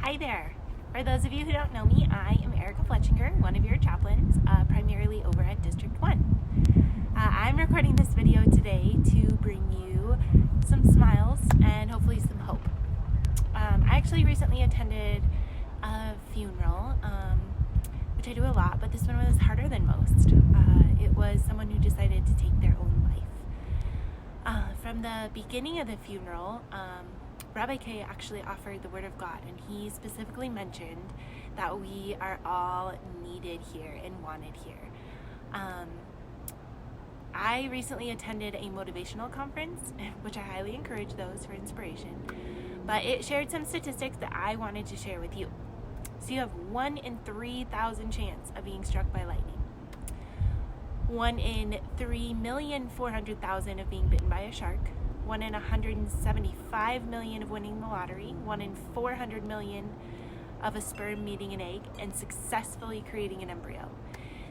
Hi there. For those of you who don't know me, I am Erica Fletchinger, one of your chaplains, primarily over at District 1. I'm recording this video today to bring you some smiles and hopefully some hope. I actually recently attended a funeral, which I do a lot, but this one was harder than most. It was someone who decided to take their own life. From the beginning of the funeral, Rabbi K actually offered the Word of God, and he specifically mentioned that we are all needed here and wanted here. I recently attended a motivational conference, which I highly encourage those for inspiration, but it shared some statistics that I wanted to share with you. So you have 1 in 3,000 chance of being struck by lightning, 1 in 3,400,000 of being bitten by a shark, 1 in 175 million of winning the lottery, 1 in 400 million of a sperm meeting an egg and successfully creating an embryo.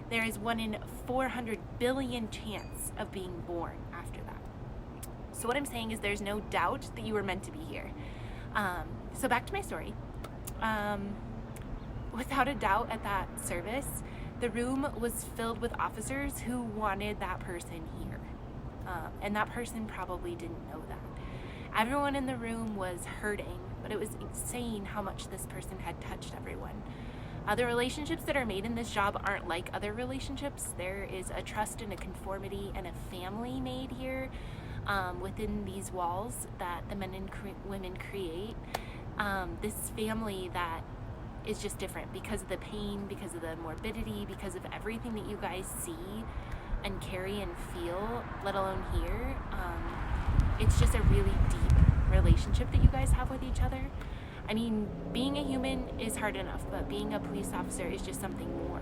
There is 1 in 400 billion chance of being born after that. So what I'm saying is there's no doubt that you were meant to be here. So back to my story. Without a doubt, at that service, the room was filled with officers who wanted that person here. And that person probably didn't know that. Everyone in the room was hurting, but it was insane how much this person had touched everyone. The relationships that are made in this job aren't like other relationships. There is a trust and a conformity and a family made here within these walls that the men and women create. This family that is just different because of the pain, because of the morbidity, because of everything that you guys see and carry and feel, let alone hear. It's just a really deep relationship that you guys have with each other. I mean, being a human is hard enough, but being a police officer is just something more.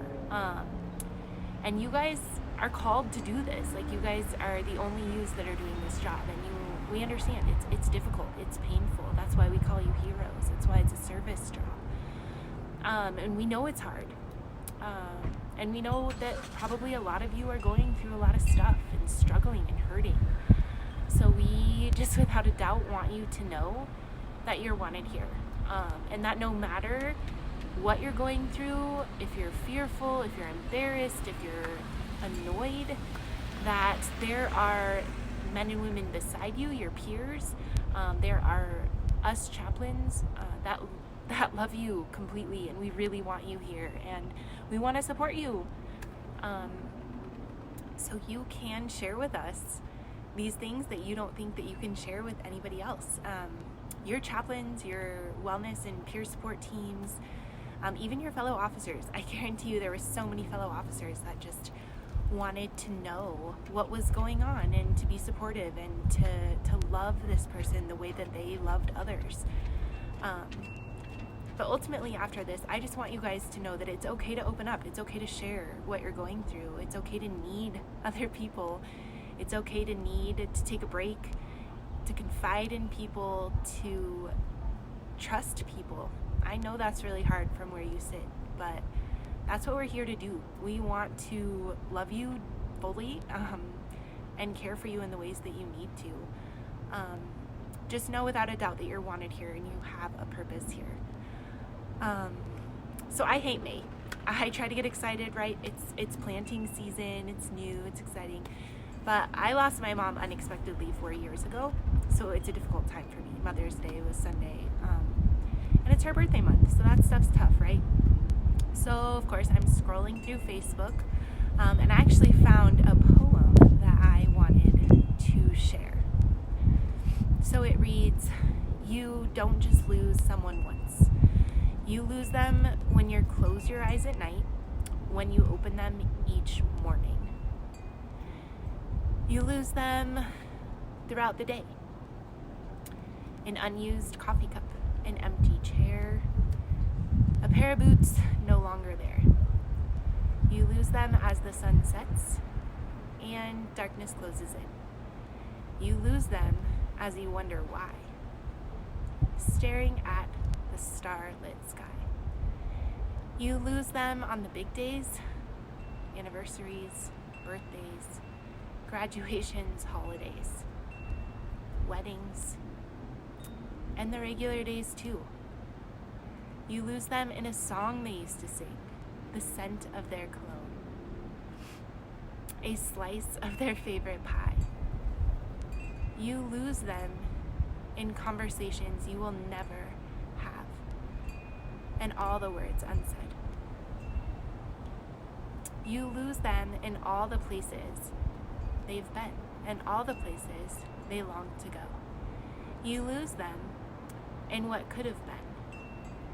And you guys are called to do this. Like, you guys are the only yous that are doing this job, and we understand it's difficult, it's painful. That's why we call you heroes. That's why it's a service job. And we know it's hard. And we know that probably a lot of you are going through a lot of stuff and struggling and hurting. So we just without a doubt want you to know that you're wanted here. And that no matter what you're going through, if you're fearful, if you're embarrassed, if you're annoyed, that there are men and women beside you, your peers. There are us chaplains that love you completely, and we really want you here, and we want to support you. So you can share with us these things that you don't think that you can share with anybody else. Your chaplains, your wellness and peer support teams, even your fellow officers. I guarantee you there were so many fellow officers that just wanted to know what was going on and to be supportive and to love this person the way that they loved others. But ultimately after this, I just want you guys to know that it's okay to open up. It's okay to share what you're going through. It's okay to need other people. It's okay to need to take a break, to confide in people, to trust people. I know that's really hard from where you sit, but that's what we're here to do. We want to love you fully and care for you in the ways that you need to. Just know without a doubt that you're wanted here and you have a purpose here. So I hate May. I try to get excited, right? It's planting season, it's new, it's exciting. But I lost my mom unexpectedly 4 years ago, so it's a difficult time for me. Mother's Day was Sunday, and it's her birthday month, so that stuff's tough, right? So of course I'm scrolling through Facebook, and I actually found a poem that I wanted to share. So it reads, "You don't just lose someone once. You lose them when you close your eyes at night, when you open them each morning. You lose them throughout the day. An unused coffee cup, an empty chair, a pair of boots no longer there. You lose them as the sun sets and darkness closes in. You lose them as you wonder why, staring at the starlit sky. You lose them on the big days, anniversaries, birthdays, graduations, holidays, weddings, and the regular days too. You lose them in a song they used to sing, the scent of their cologne, a slice of their favorite pie. You lose them in conversations you will never have, and all the words unsaid. You lose them in all the places they've been, and all the places they long to go. You lose them in what could have been,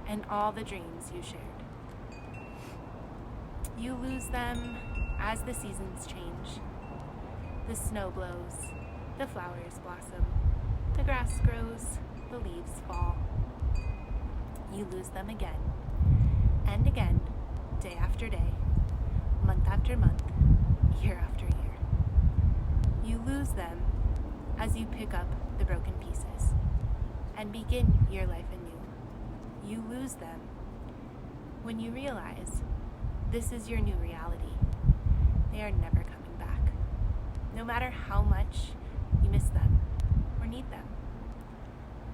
and all the dreams you shared. You lose them as the seasons change. The snow blows, the flowers blossom, the grass grows, the leaves fall. You lose them again and again, day after day, month after month, year after year. You lose them as you pick up the broken pieces and begin your life anew. You lose them when you realize this is your new reality. They are never coming back, no matter how much you miss them or need them.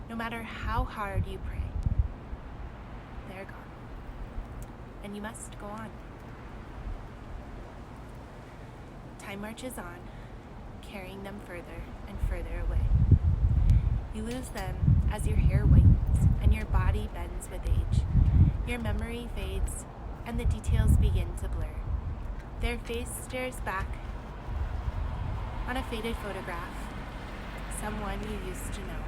No matter how hard you pray, they're gone. And you must go on. Time marches on, carrying them further and further away. You lose them as your hair whitens and your body bends with age. Your memory fades and the details begin to blur. Their face stares back on a faded photograph, someone you used to know.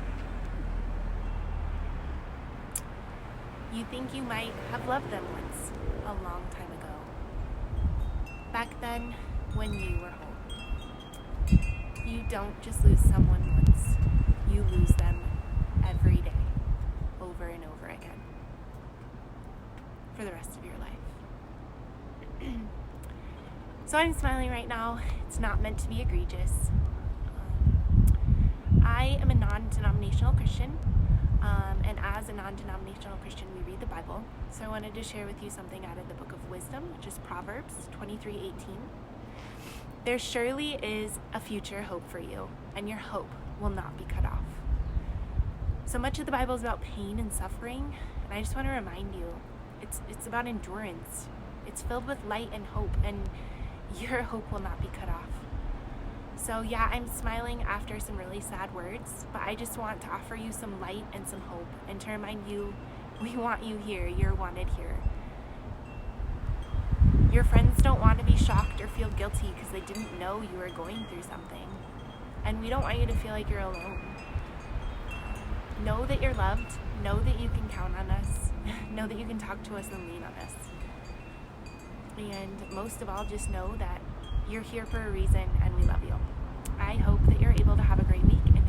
You think you might have loved them once, a long time ago. Back then, when you were whole. You don't just lose someone once, you lose them every day, over and over again, for the rest of your life. So I'm smiling right now. It's not meant to be egregious. I am a non-denominational Christian, and as a non-denominational Christian, we read the Bible. So I wanted to share with you something out of the book of Wisdom, which is Proverbs 23:18. There surely is a future hope for you, and your hope will not be cut off. So much of the Bible is about pain and suffering, and I just want to remind you, it's about endurance. It's filled with light and hope, and your hope will not be cut off. So yeah, I'm smiling after some really sad words, but I just want to offer you some light and some hope, and to remind you, we want you here. You're wanted here. Your friends don't want to be shocked or feel guilty because they didn't know you were going through something. And we don't want you to feel like you're alone. Know that you're loved. Know that you can count on us. Know that you can talk to us and lean on us. And most of all, just know that you're here for a reason and we love you. I hope that you're able to have a great week.